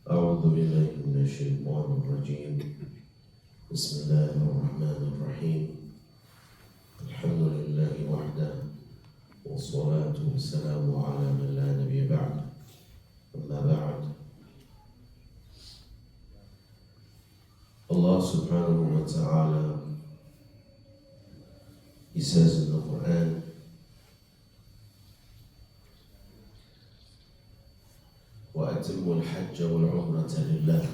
أعوذ بالله من الشيطان الرجيم بسم الله الرحمن الرحيم الحمد لله وحده والصلاة والسلام على من لا نبي بعد أما بعد Allah subhanahu wa ta'ala, He says in the Quran, وَأَتِمُّ الْحَجَّ وَالْعُمْرَةَ لِلَّهِ,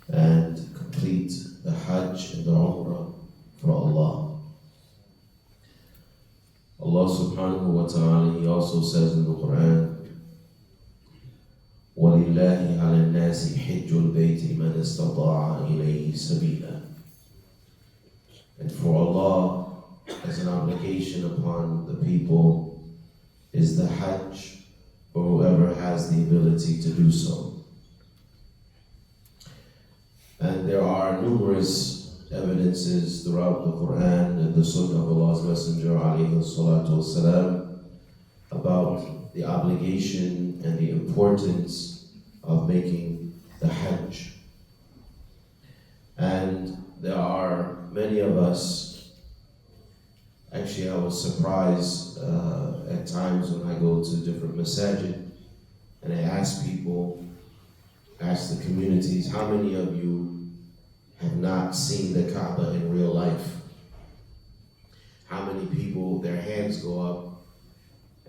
and complete the Hajj and the Umrah for Allah. Allah subhanahu wa ta'ala, He also says in the Quran, وَلِلَّهِ عَلَى النَّاسِ حِجُّ الْبَيْتِ مَنِ اسْتَطَاعَ إِلَيْهِ سَبِيلًا. And for Allah, as an obligation upon the people, is the Hajj for whoever has the ability to do so. And there are numerous evidences throughout the Quran and the Sunnah of Allah's Messenger alayhi salatu wasalam about the obligation and the importance of making the Hajj. And there are many of us, actually I was surprised at times when I go to different masajid and I ask people, ask the communities, how many of you have not seen the Kaaba in real life? How many people, their hands go up,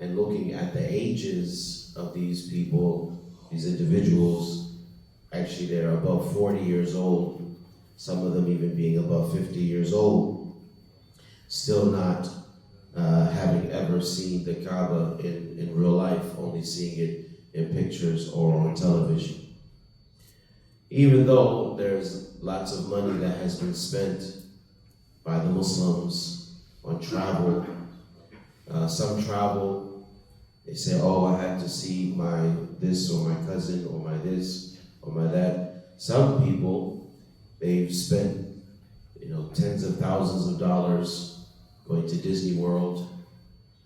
and looking at the ages of these people, these individuals, actually they're above 40 years old, some of them even being above 50 years old, still not having ever seen the Kaaba in real life, only seeing it in pictures or on television. Even though there's lots of money that has been spent by the Muslims on travel, some travel, they say, oh, I had to see my this or my cousin or my this or my that. Some people, they've spent, tens of thousands of dollars going to Disney World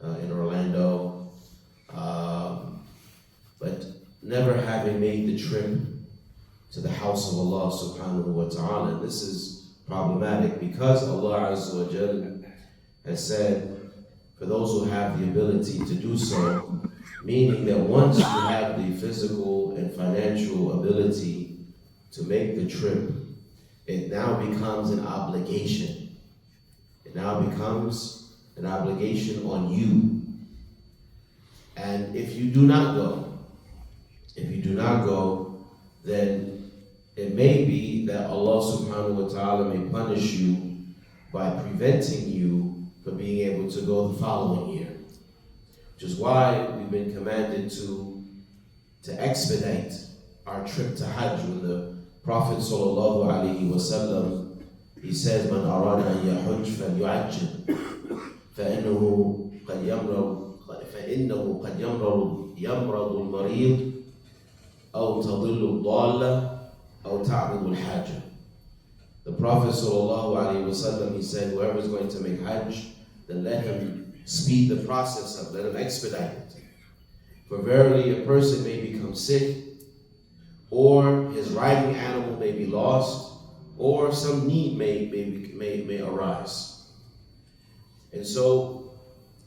in Orlando, but never having made the trip to the house of Allah subhanahu wa ta'ala. And this is problematic because Allah Azza wa Jal has said, for those who have the ability to do so, meaning that once you have the physical and financial ability to make the trip, it now becomes an obligation. It now becomes an obligation on you. And if you do not go, then it may be that Allah subhanahu wa ta'ala may punish you by preventing you from being able to go the following year. Which is why we've been commanded to expedite our trip to Hajj. When the Prophet sallallahu alaihi wasallam, he says, "Man arada an yahujj falyu'ajjil, فإنه قد يمرض المريض أو تضل الضالة أو تعرض الحاجة." The Prophet sallallahu alaihi wasallam, he said, whoever is going to make Hajj, then let him speed the process up, let him expedite it. For verily a person may become sick, or his riding animal may be lost, or some need may arise. And so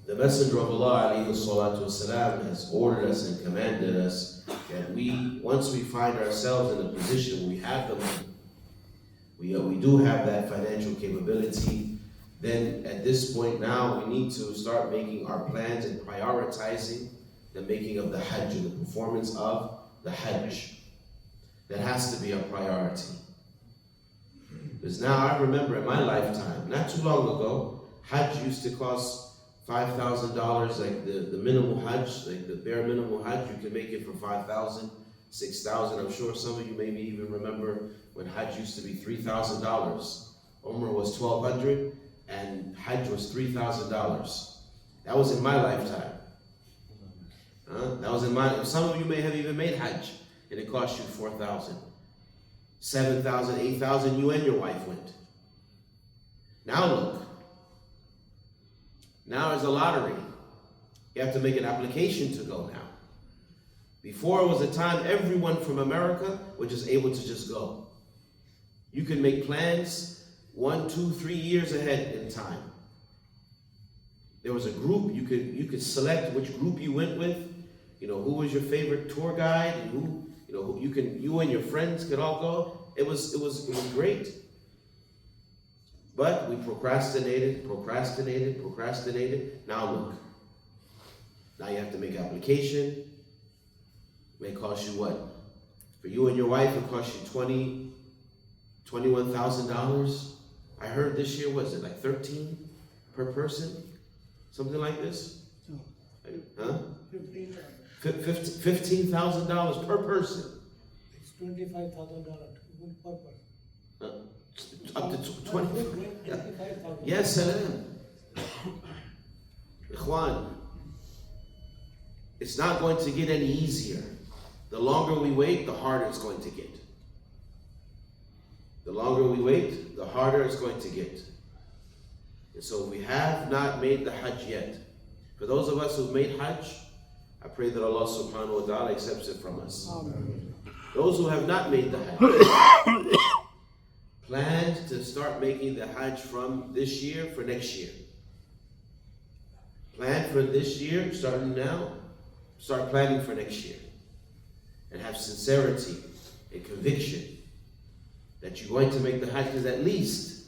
the Messenger of Allah alayhi salatu wasalam has ordered us and commanded us that once we find ourselves in a position where we have the money, we do have that financial capability, then at this point now we need to start making our plans and prioritizing the making of the Hajj and the performance of the Hajj. That has to be a priority. Because now I remember in my lifetime, not too long ago, Hajj used to cost $5,000, like the minimal Hajj, like the bare minimum Hajj, you can make it for $5,000, $6,000. I'm sure some of you maybe even remember when Hajj used to be $3,000. Umrah was $1,200 and Hajj was $3,000. That was in my lifetime. Some of you may have even made Hajj and it cost you $4,000, $7,000, $8,000, you and your wife went. Now look, now there's a lottery. You have to make an application to go now. Before it was a time everyone from America was just able to just go. You can make plans 1, 2, 3 years ahead in time. There was a group, you could select which group you went with, who was your favorite tour guide, and who, you and your friends could all go. It was great. But we procrastinated. Now look. Now you have to make application. It may cost you what? For you and your wife, it cost you $21,000. I heard this year, was it like 13 per person? Something like this? Huh? $15,000 per person. It's $25,000 per person. Up to 20. Yes, salam. Ikhwan, it's not going to get any easier. The longer we wait, the harder it's going to get. The longer we wait, the harder it's going to get. And so we have not made the Hajj yet. For those of us who've made Hajj, I pray that Allah subhanahu wa ta'ala accepts it from us. Amen. Those who have not made the Hajj, plan to start making the Hajj from this year for next year. Plan for this year, starting now, start planning for next year. And have sincerity and conviction that you're going to make the Hajj, because at least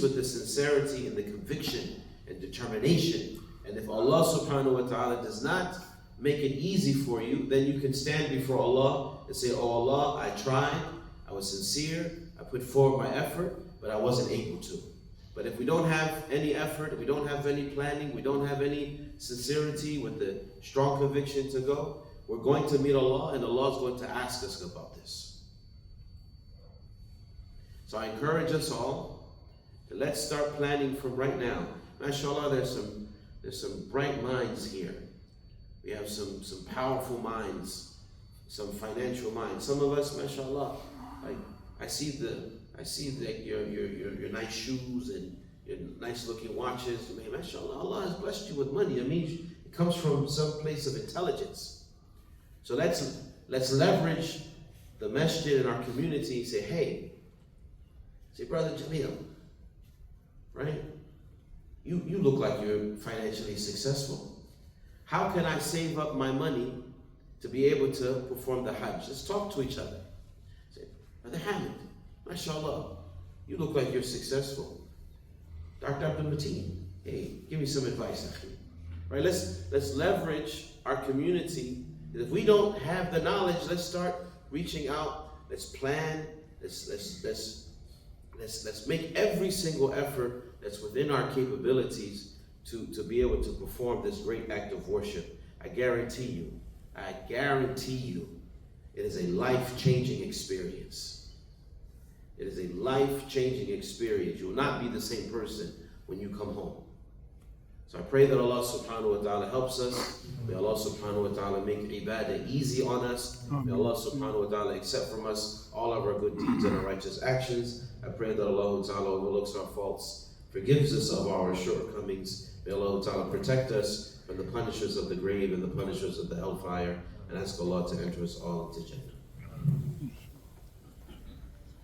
with the sincerity and the conviction and determination, and if Allah subhanahu wa ta'ala does not make it easy for you, then you can stand before Allah and say, oh Allah, I tried, I was sincere, I put forward my effort, but I wasn't able to. But if we don't have any effort, if we don't have any planning, we don't have any sincerity with the strong conviction to go, we're going to meet Allah, and Allah is going to ask us about this. So I encourage us all to let's start planning from right now. MashaAllah, there's some bright minds here. We have some powerful minds, some financial minds. Some of us, MashaAllah, I see that your nice shoes and your nice looking watches. Man, MashaAllah, Allah has blessed you with money. It means it comes from some place of intelligence. So let's leverage the masjid in our community and say, Brother Jamil, right? You look like you're financially successful. How can I save up my money to be able to perform the Hajj? Let's talk to each other. Say, Brother Hamid, MashaAllah, you look like you're successful. Dr. Abdul Mateen, hey, give me some advice. Right? Let's leverage our community. If we don't have the knowledge, let's start reaching out. Let's plan. Let's make every single effort that's within our capabilities to be able to perform this great act of worship. I guarantee you, it is a life-changing experience. It is a life-changing experience. You will not be the same person when you come home. So I pray that Allah subhanahu wa ta'ala helps us. May Allah subhanahu wa ta'ala make ibadah easy on us. May Allah subhanahu wa ta'ala accept from us all of our good deeds and our righteous actions. I pray that Allah ta'ala overlooks our faults, forgives us of our shortcomings. May Allah ta'ala protect us from the punishers of the grave and the punishers of the hellfire, and ask Allah to enter us all into Jannah.